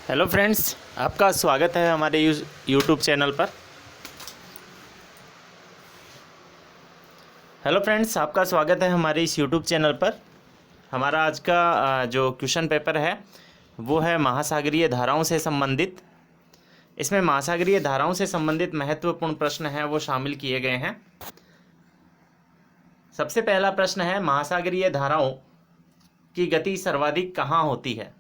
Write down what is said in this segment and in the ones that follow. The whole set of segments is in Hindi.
हेलो फ्रेंड्स, आपका स्वागत है हमारे यूट्यूब चैनल पर। हेलो फ्रेंड्स, आपका स्वागत है हमारे इस यूट्यूब चैनल पर। हमारा आज का जो क्वेश्चन पेपर है वो है महासागरीय धाराओं से संबंधित। इसमें महासागरीय धाराओं से संबंधित महत्वपूर्ण प्रश्न हैं वो शामिल किए गए हैं। सबसे पहला प्रश्न है, महासागरीय धाराओं की गति सर्वाधिक कहाँ होती है?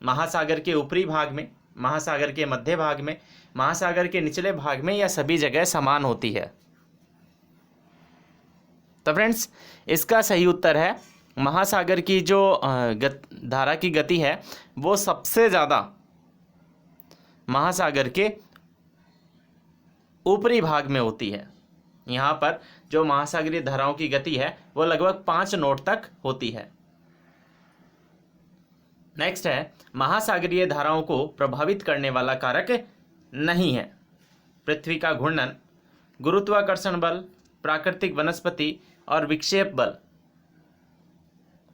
महासागर के ऊपरी भाग में, महासागर के मध्य भाग में, महासागर के निचले भाग में, या सभी जगह समान होती है? तो फ्रेंड्स, इसका सही उत्तर है महासागर की जो धारा की गति है वो सबसे ज़्यादा महासागर के ऊपरी भाग में होती है। यहाँ पर जो महासागरीय धाराओं की गति है वो लगभग 5 नॉट तक होती है। नेक्स्ट है, महासागरीय धाराओं को प्रभावित करने वाला कारक नहीं है। पृथ्वी का घूर्णन, गुरुत्वाकर्षण बल, प्राकृतिक वनस्पति और विक्षेप बल।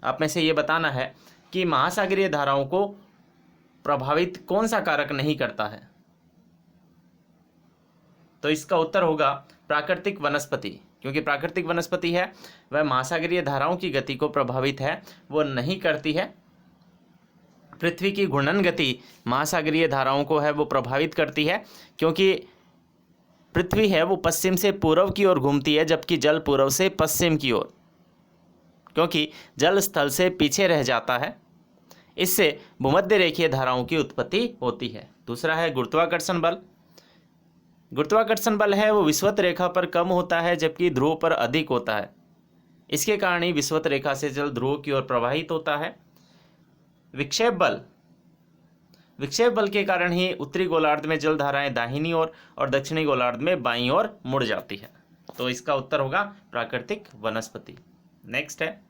आप में से ये बताना है कि महासागरीय धाराओं को प्रभावित कौन सा कारक नहीं करता है। तो इसका उत्तर होगा प्राकृतिक वनस्पति, क्योंकि प्राकृतिक वनस्पति है वह महासागरीय धाराओं की गति को प्रभावित है, वो नहीं करती है। पृथ्वी की घूर्णन गति महासागरीय धाराओं को है वो प्रभावित करती है, क्योंकि पृथ्वी है वो पश्चिम से पूर्व की ओर घूमती है, जबकि जल पूर्व से पश्चिम की ओर, क्योंकि जल स्थल से पीछे रह जाता है। इससे भूमध्य रेखीय धाराओं की उत्पत्ति होती है। दूसरा है गुरुत्वाकर्षण बल। गुरुत्वाकर्षण बल है वो विषुवत रेखा पर कम होता है, जबकि ध्रुव पर अधिक होता है। इसके कारण ही विषुवत रेखा से जल ध्रुव की ओर प्रवाहित होता है। विक्षेप बल, विक्षेप बल के कारण ही उत्तरी गोलार्ध में जल धाराएं दाहिनी ओर और दक्षिणी गोलार्ध में बाईं ओर मुड़ जाती है। तो इसका उत्तर होगा प्राकृतिक वनस्पति। नेक्स्ट है,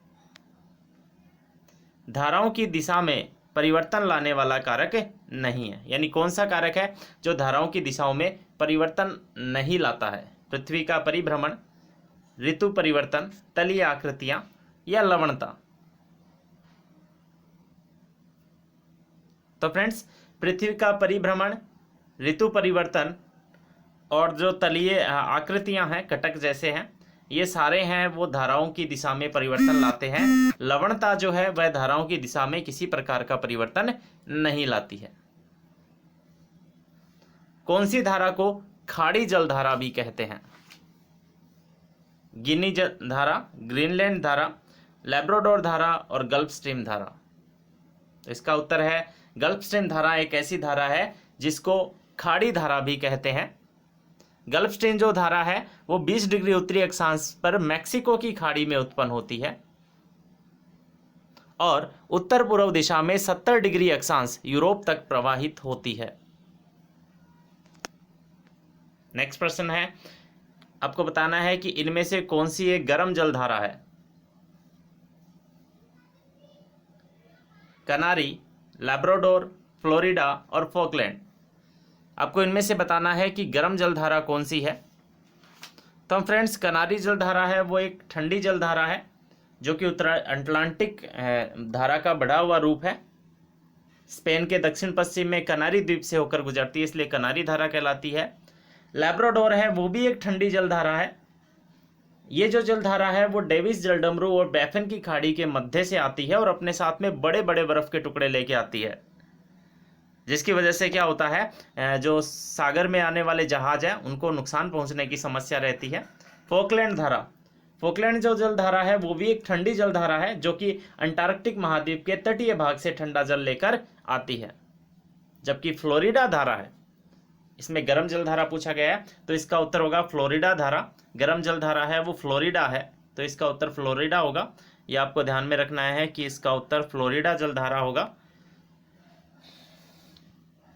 धाराओं की दिशा में परिवर्तन लाने वाला कारक नहीं है। यानी कौन सा कारक है जो धाराओं की दिशाओं में परिवर्तन नहीं लाता है? पृथ्वी का परिभ्रमण, ऋतु परिवर्तन, तलीय आकृतियां या लवणता। तो फ्रेंड्स, पृथ्वी का परिभ्रमण, ऋतु परिवर्तन और जो तलीय आकृतियां हैं, कटक जैसे हैं, ये सारे हैं वो धाराओं की दिशा में परिवर्तन लाते हैं। लवणता जो है वह धाराओं की दिशा में किसी प्रकार का परिवर्तन नहीं लाती है। कौन सी धारा को खाड़ी जलधारा भी कहते हैं? गिनी धारा, ग्रीनलैंड धारा, लैब्राडोर धारा और गल्फ स्ट्रीम धारा। तो इसका उत्तर है गल्फ स्ट्रीम धारा एक ऐसी धारा है जिसको खाड़ी धारा भी कहते हैं। गल्फ स्ट्रीम जो धारा है वो 20 डिग्री उत्तरी अक्षांश पर मैक्सिको की खाड़ी में उत्पन्न होती है और उत्तर पूर्व दिशा में 70 डिग्री अक्षांश यूरोप तक प्रवाहित होती है। नेक्स्ट प्रश्न है, आपको बताना है कि इनमें से कौन सी एक गर्म जल धारा है? कनारी, लैब्राडोर, फ्लोरिडा और फॉकलैंड। आपको इनमें से बताना है कि गर्म जलधारा कौन सी है। तो फ्रेंड्स, कनारी जलधारा है वो एक ठंडी जलधारा है जो कि उत्तर अटलांटिक धारा का बढ़ा हुआ रूप है। स्पेन के दक्षिण पश्चिम में कनारी द्वीप से होकर गुजरती है, इसलिए कनारी धारा कहलाती है। लैब्राडोर है वो भी एक ठंडी जलधारा है। ये जो जलधारा है वो डेविस जलडमरू और बैफन की खाड़ी के मध्य से आती है और अपने साथ में बड़े बड़े बर्फ के टुकड़े लेके आती है, जिसकी वजह से क्या होता है, जो सागर में आने वाले जहाज हैं उनको नुकसान पहुंचने की समस्या रहती है। फोकलैंड धारा, फोकलैंड जो जलधारा है वो भी एक ठंडी जलधारा है जो कि अंटार्कटिक महाद्वीप के तटीय भाग से ठंडा जल लेकर आती है। जबकि फ्लोरिडा धारा है, इसमें गर्म जलधारा पूछा गया है, तो इसका उत्तर होगा फ्लोरिडा धारा। गर्म जलधारा है वो फ्लोरिडा है, तो इसका उत्तर फ्लोरिडा होगा। ये आपको ध्यान में रखना है कि इसका उत्तर फ्लोरिडा जलधारा होगा,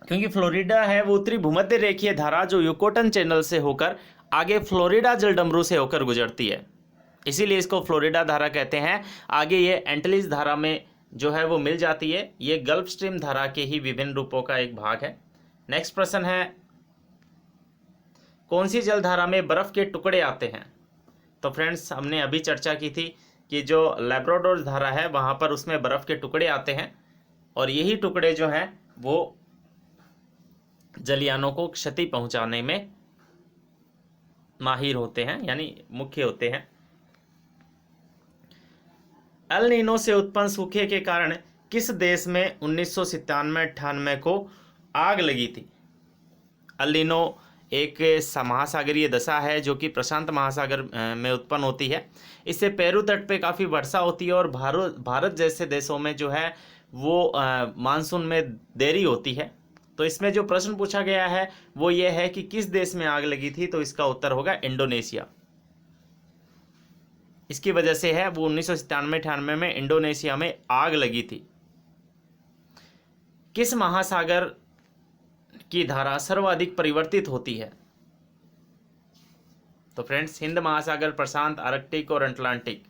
क्योंकि फ्लोरिडा है वो उत्तरी भूमध्य रेखीय धारा जो युकोटन चैनल से होकर आगे फ्लोरिडा जलडमरू से होकर गुजरती है, इसीलिए इसको फ्लोरिडा धारा कहते हैं। आगे ये एंटलिस धारा में जो है वो मिल जाती है। ये गल्फ स्ट्रीम धारा के ही विभिन्न रूपों का एक भाग है। नेक्स्ट प्रश्न है, कौन सी जलधारा में बर्फ के टुकड़े आते हैं? तो फ्रेंड्स, हमने अभी चर्चा की थी कि जो लैब्राडोर धारा है वहाँ पर उसमें बर्फ के टुकड़े आते हैं। और यही टुकड़े जो हैं वो जलयानों को क्षति पहुंचाने में माहिर होते हैं, यानी मुख्य होते हैं। एल नीनो से उत्पन्न सूखे के कारण किस देश में 1997-98 को आग लगी थी? एल नीनो एक महासागरीय दशा है जो कि प्रशांत महासागर में उत्पन्न होती है। इससे पेरू तट पे काफ़ी वर्षा होती है और भारत जैसे देशों में जो है वो मानसून में देरी होती है। तो इसमें जो प्रश्न पूछा गया है वो ये है कि किस देश में आग लगी थी, तो इसका उत्तर होगा इंडोनेशिया। इसकी वजह से है वो 1997-98 में इंडोनेशिया में आग लगी थी। किस महासागर की धारा सर्वाधिक परिवर्तित होती है? तो फ्रेंड्स, हिंद महासागर, प्रशांत, आर्कटिक और अटलांटिक।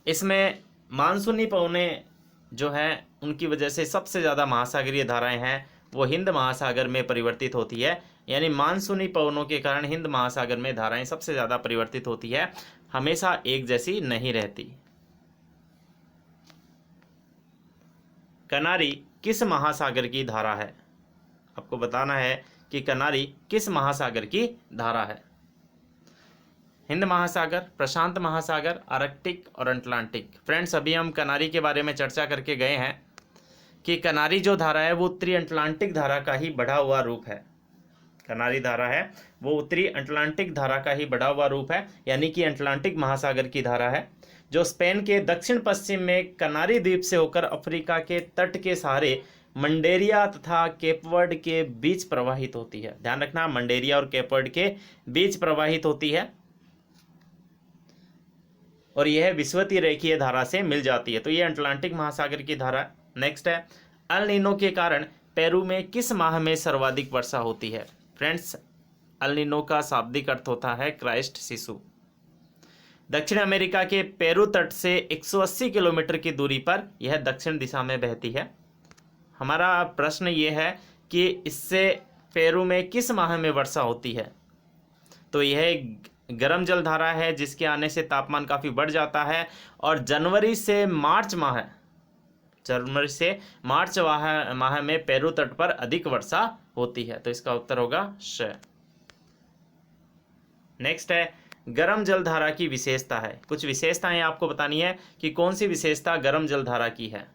इसमें मानसूनी पवनें जो हैं उनकी वजह से सबसे ज़्यादा महासागरीय धाराएं हैं वो हिंद महासागर में परिवर्तित होती है, यानी मानसूनी पवनों के कारण हिंद महासागर में धाराएं सबसे ज़्यादा परिवर्तित होती है, हमेशा एक जैसी नहीं रहती। कनारी किस महासागर की धारा है? आपको बताना है कि कनारी किस महासागर की धारा है। हिंद महासागर, प्रशांत महासागर, आर्कटिक और अटलांटिक। फ्रेंड्स, अभी हम कनारी के बारे में चर्चा करके गए हैं कि कनारी जो धारा है वो उत्तरी अटलांटिक धारा का ही बढ़ा हुआ रूप है। कनारी धारा है वो उत्तरी अटलांटिक धारा का ही बढ़ा हुआ रूप है, यानी कि अटलांटिक महासागर की धारा है जो स्पेन के दक्षिण पश्चिम में कनारी द्वीप से होकर अफ्रीका के तट के सहारे मंडेरिया तथा केपवर्ड के बीच प्रवाहित होती है। ध्यान रखना, मंडेरिया और केपवर्ड के बीच प्रवाहित होती है और यह विषुवतीय रेखीय धारा से मिल जाती है। तो यह अटलांटिक महासागर की धारा। नेक्स्ट है, एल नीनो के कारण पेरू में किस माह में सर्वाधिक वर्षा होती है? फ्रेंड्स, एल नीनो का शाब्दिक अर्थ होता है क्राइस्ट शिशु। दक्षिण अमेरिका के पेरू तट से 180 किलोमीटर की दूरी पर यह दक्षिण दिशा में बहती है। हमारा प्रश्न ये है कि इससे पेरू में किस माह में वर्षा होती है? तो यह गर्म जल धारा है जिसके आने से तापमान काफ़ी बढ़ जाता है और जनवरी से मार्च माह में पेरू तट पर अधिक वर्षा होती है। तो इसका उत्तर होगा श। नेक्स्ट है, गर्म जल धारा की विशेषता है। कुछ विशेषताएं आपको बतानी है कि कौन सी विशेषता गर्म जल धारा की है।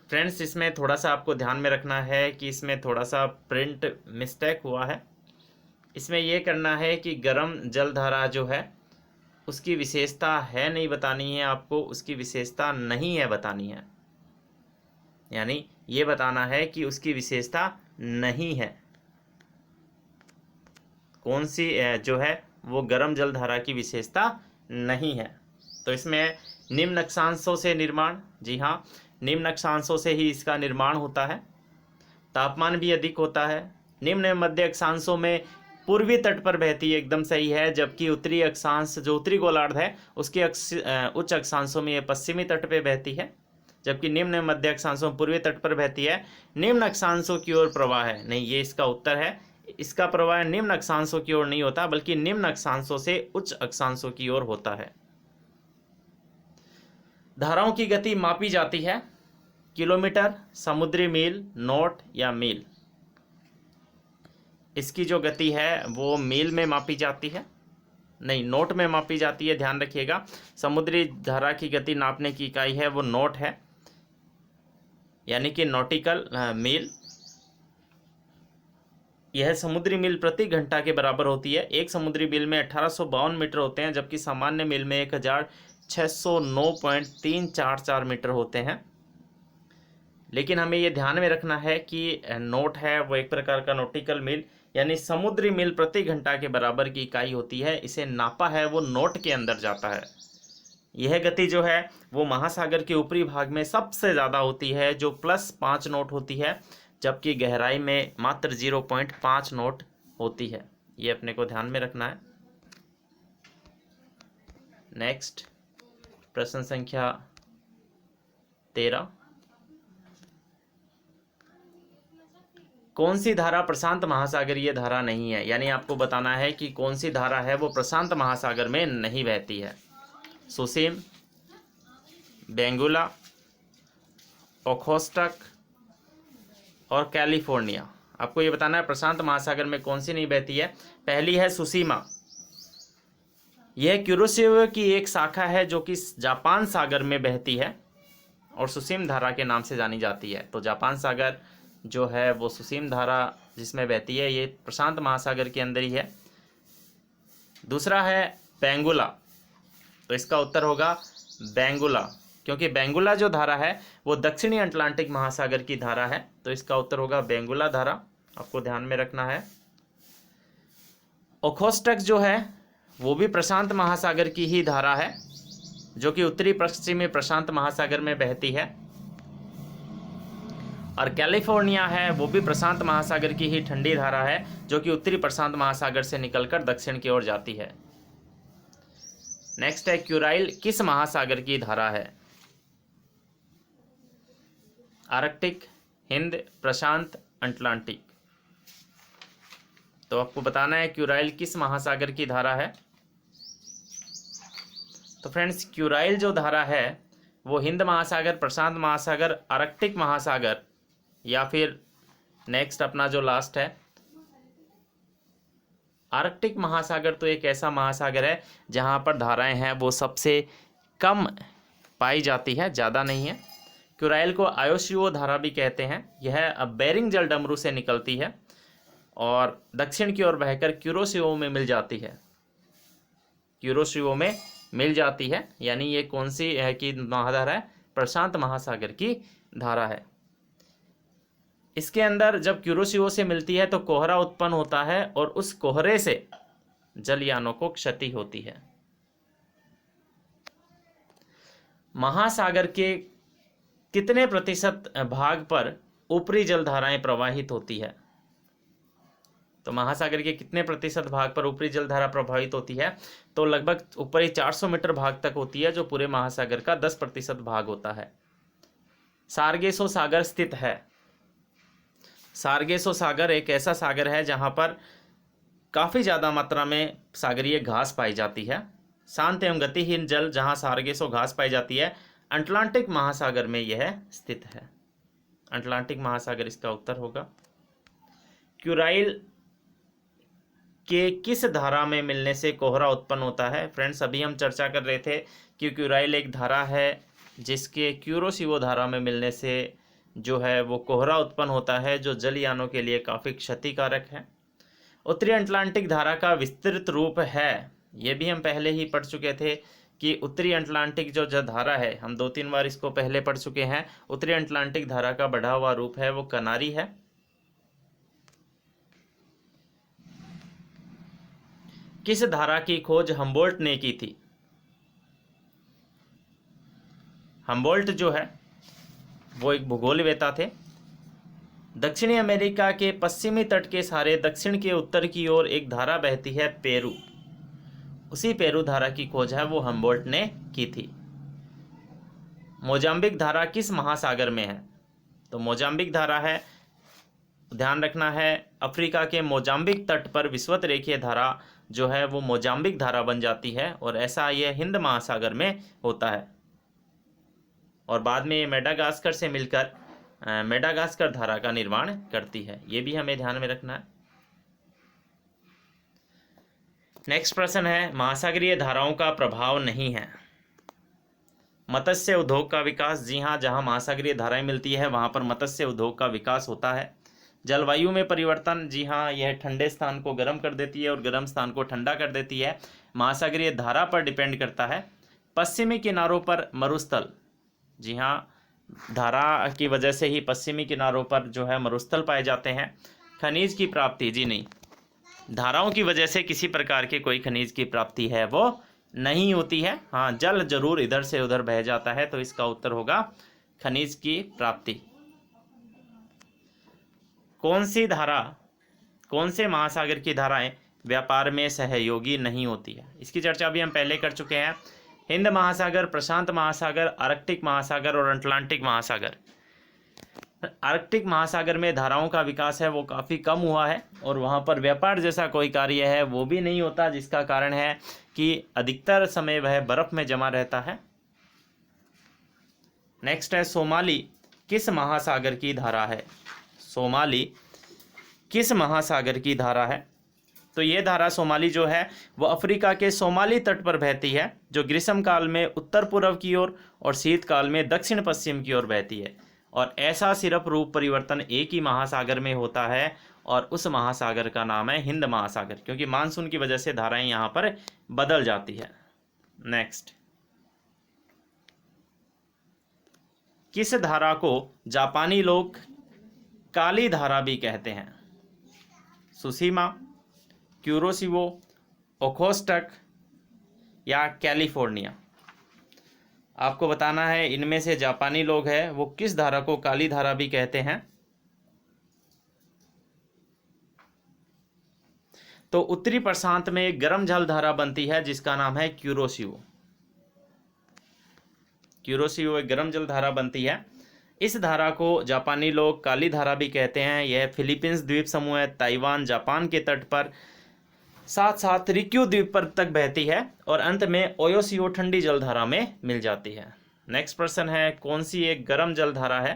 फ्रेंड्स, इसमें थोड़ा सा आपको ध्यान में रखना है कि इसमें थोड़ा सा प्रिंट मिस्टेक हुआ है। इसमें यह करना है कि गर्म जल धारा जो है उसकी विशेषता है नहीं बतानी है आपको, उसकी विशेषता नहीं है बतानी है, यानी ये बताना है कि उसकी विशेषता नहीं है। कौन सी जो है वो गर्म जल धारा की विशेषता नहीं है। तो इसमें निम्न अक्षांशों से निर्माण, जी हाँ, निम्न अक्षांशों से ही इसका निर्माण होता है। तापमान भी अधिक होता है। निम्न मध्य अक्षांशों में पूर्वी तट पर बहती है, एकदम सही है, जबकि उत्तरी अक्षांश जो उत्तरी गोलार्ध है उसके उच्च अक्षांशों में यह पश्चिमी तट पर बहती है, जबकि निम्न मध्य अक्षांशों में पूर्वी तट पर बहती है। निम्न अक्षांशों की ओर प्रवाह है, नहीं, ये इसका उत्तर है। इसका प्रवाह निम्न अक्षांशों की ओर नहीं होता बल्कि निम्न अक्षांशों से उच्च अक्षांशों की ओर होता है। धाराओं की गति मापी जाती है किलोमीटर, समुद्री मील, नॉट या मील। इसकी जो गति है वो मील में मापी जाती है, नहीं, नॉट में मापी जाती है, ध्यान रखिएगा। समुद्री धारा की गति नापने की इकाई है वो नॉट है, यानी कि नॉटिकल मील। यह समुद्री मील प्रति घंटा के बराबर होती है। एक समुद्री मील में 1852 मीटर होते हैं, जबकि सामान्य मील में 1609.344 मीटर होते हैं। लेकिन हमें ये ध्यान में रखना है कि नॉट है वो एक प्रकार का नॉटिकल मील, यानी समुद्री मील प्रति घंटा के बराबर की इकाई होती है। इसे नापा है वो नॉट के अंदर जाता है। यह गति जो है वो महासागर के ऊपरी भाग में सबसे ज़्यादा होती है, जो +5 नॉट होती है, जबकि गहराई में मात्र 0.5 नॉट होती है। ये अपने को ध्यान में रखना है। नेक्स्ट, प्रश्न संख्या 13। कौन सी धारा प्रशांत महासागरीय धारा नहीं है? यानी आपको बताना है कि कौन सी धारा है वो प्रशांत महासागर में नहीं बहती है। सुसीम, बेंगुला, ओखोस्टक और कैलिफोर्निया। आपको ये बताना है प्रशांत महासागर में कौन सी नहीं बहती है। पहली है सुसीमा, यह क्यूरोशिव की एक शाखा है जो कि जापान सागर में बहती है और सुसीम धारा के नाम से जानी जाती है। तो जापान सागर जो है वो सुसीम धारा जिसमें बहती है, ये प्रशांत महासागर के अंदर ही है। दूसरा है बेंगुला, तो इसका उत्तर होगा बेंगुला, क्योंकि बेंगुला जो धारा है वो दक्षिणी अटलांटिक महासागर की धारा है, तो इसका उत्तर होगा बेंगुला धारा, आपको ध्यान में रखना है। ओखोस्टक जो है वो भी प्रशांत महासागर की ही धारा है, जो कि उत्तरी पश्चिमी प्रशांत महासागर में बहती है। और कैलिफोर्निया है वो भी प्रशांत महासागर की ही ठंडी धारा है, जो कि उत्तरी प्रशांत महासागर से निकलकर दक्षिण की ओर जाती है। नेक्स्ट है क्यूराइल किस महासागर की धारा है? आर्कटिक, हिंद, प्रशांत, अटलांटिक। तो आपको बताना है क्यूराइल किस महासागर की धारा है। तो फ्रेंड्स, क्यूराइल जो धारा है वो हिंद महासागर, प्रशांत महासागर, आर्कटिक महासागर या फिर नेक्स्ट अपना जो लास्ट है आर्कटिक महासागर, तो एक ऐसा महासागर है जहाँ पर धाराएं हैं वो सबसे कम पाई जाती है, ज़्यादा नहीं है। क्यूराइल को आयोशियो धारा भी कहते हैं। यह बेरिंग जल डमरू से निकलती है और दक्षिण की ओर बहकर क्यूरोशियो में मिल जाती है। क्यूरोशियो में मिल जाती है, यानी ये कौन सी है कि महाधारा है? प्रशांत महासागर की धारा है। इसके अंदर जब क्यूरोशियो से मिलती है तो कोहरा उत्पन्न होता है और उस कोहरे से जलयानों को क्षति होती है। महासागर के कितने प्रतिशत भाग पर ऊपरी जलधाराएं प्रवाहित होती है? तो महासागर के कितने प्रतिशत भाग पर ऊपरी जलधारा प्रभावित होती है? तो लगभग ऊपरी 400 मीटर भाग तक होती है, जो पूरे महासागर का 10% भाग होता है। सारगेसो सागर स्थित है। सारगेसो सागर एक ऐसा सागर है जहां पर काफ़ी ज़्यादा मात्रा में सागरीय घास पाई जाती है। शांत एवं गतिहीन जल जहां सारगेसो घास पाई जाती है, अटलांटिक महासागर में यह स्थित है। अटलांटिक महासागर इसका उत्तर होगा। क्यूराइल के किस धारा में मिलने से कोहरा उत्पन्न होता है? फ्रेंड्स, अभी हम चर्चा कर रहे थे कि क्यूराइल एक धारा है जिसके क्यूरोशियो धारा में मिलने से जो है वो कोहरा उत्पन्न होता है, जो जलयानों के लिए काफ़ी क्षतिकारक है। उत्तरी अटलांटिक धारा का विस्तृत रूप है, ये भी हम पहले ही पढ़ चुके थे कि उत्तरी अटलांटिक जो धारा है, हम 2-3 बार इसको पहले पढ़ चुके हैं। उत्तरी अटलांटिक धारा का बढ़ा हुआ रूप है वो कनारी है। किस धारा की खोज हम्बोल्ट ने की थी? हम्बोल्ट जो है वो एक भूगोलवेत्ता थे। दक्षिणी अमेरिका के पश्चिमी तट के सहारे दक्षिण के उत्तर की ओर एक धारा बहती है, पेरू। उसी पेरू धारा की खोज है वो हम्बोल्ट ने की थी। मोजाम्बिक धारा किस महासागर में है? तो मोजाम्बिक धारा है, ध्यान रखना है, अफ्रीका के मोजाम्बिक तट पर विषुवत रेखीय धारा जो है वो मोजाम्बिक धारा बन जाती है और ऐसा यह हिंद महासागर में होता है और बाद में ये मेडागास्कर से मिलकर मेडागास्कर धारा का निर्माण करती है। ये भी हमें ध्यान में रखना है। नेक्स्ट प्रश्न है, महासागरीय धाराओं का प्रभाव नहीं है। मत्स्य उद्योग का विकास, जी हाँ, जहाँ महासागरीय धाराएं मिलती है वहाँ पर मत्स्य उद्योग का विकास होता है। जलवायु में परिवर्तन, जी हाँ, यह ठंडे स्थान को गर्म कर देती है और गर्म स्थान को ठंडा कर देती है। महासागरीय धारा पर डिपेंड करता है। पश्चिमी किनारों पर मरुस्थल, जी हाँ, धारा की वजह से ही पश्चिमी किनारों पर जो है मरुस्थल पाए जाते हैं। खनिज की प्राप्ति, जी नहीं, धाराओं की वजह से किसी प्रकार के कोई खनिज की प्राप्ति है वो नहीं होती है। हाँ, जल जरूर इधर से उधर बह जाता है, तो इसका उत्तर होगा खनिज की प्राप्ति। कौन सी धारा, कौन से महासागर की धाराएं व्यापार में सहयोगी नहीं होती है? इसकी चर्चा भी हम पहले कर चुके हैं। हिंद महासागर, प्रशांत महासागर, आर्कटिक महासागर और अटलांटिक महासागर। आर्कटिक महासागर में धाराओं का विकास है वो काफ़ी कम हुआ है और वहाँ पर व्यापार जैसा कोई कार्य है वो भी नहीं होता, जिसका कारण है कि अधिकतर समय वह बर्फ़ में जमा रहता है। नेक्स्ट है सोमाली किस महासागर की धारा है? सोमाली किस महासागर की धारा है? तो ये धारा सोमाली जो है वो अफ्रीका के सोमाली तट पर बहती है, जो ग्रीष्म काल में उत्तर पूर्व की ओर और शीतकाल में दक्षिण पश्चिम की ओर बहती है। और ऐसा सिर्फ रूप परिवर्तन एक ही महासागर में होता है और उस महासागर का नाम है हिंद महासागर, क्योंकि मानसून की वजह से धाराएं यहाँ पर बदल जाती है। नेक्स्ट, किस धारा को जापानी लोग काली धारा भी कहते हैं? सुसीमा, क्यूरोसिवो, ओखोस्टक या कैलिफोर्निया? आपको बताना है इनमें से जापानी लोग हैं वो किस धारा को काली धारा भी कहते हैं। तो उत्तरी प्रशांत में एक गर्म जल धारा बनती है जिसका नाम है क्यूरोसिवो। क्यूरोसिवो एक गर्म जल धारा बनती है। इस धारा को जापानी लोग काली धारा भी कहते हैं। यह फिलीपींस द्वीप समूह है, ताइवान, जापान के तट पर, साथ साथ रिक्यू द्वीप पर तक बहती है और अंत में ओयोसियो ठंडी जलधारा में मिल जाती है। नेक्स्ट प्रश्न है, कौन सी एक गर्म जलधारा है?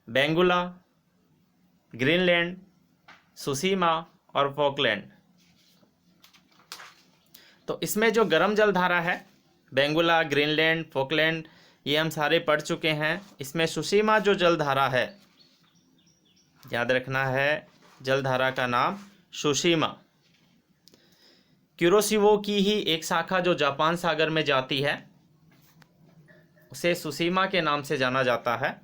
बेंगुला, ग्रीनलैंड, सुसीमा और फॉकलैंड? तो इसमें जो गर्म जलधारा है बेंगुला, ग्रीनलैंड, फॉकलैंड, ये हम सारे पढ़ चुके हैं। इसमें सुसीमा जो जलधारा है, याद रखना है जलधारा का नाम सुशीमा। क्यूरोसिवो की ही एक शाखा जो जापान सागर में जाती है उसे सुसीमा के नाम से जाना जाता है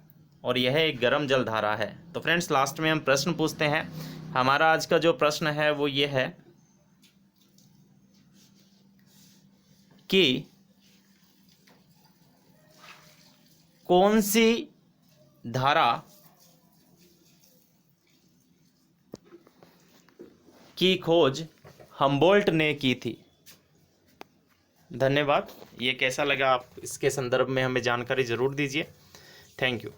और यह एक गर्म जलधारा है। तो फ्रेंड्स, लास्ट में हम प्रश्न पूछते हैं। हमारा आज का जो प्रश्न है वो ये है कि कौन सी धारा की खोज हम्बोल्ट ने की थी? धन्यवाद। ये कैसा लगा आप इसके संदर्भ में हमें जानकारी ज़रूर दीजिए। Thank you.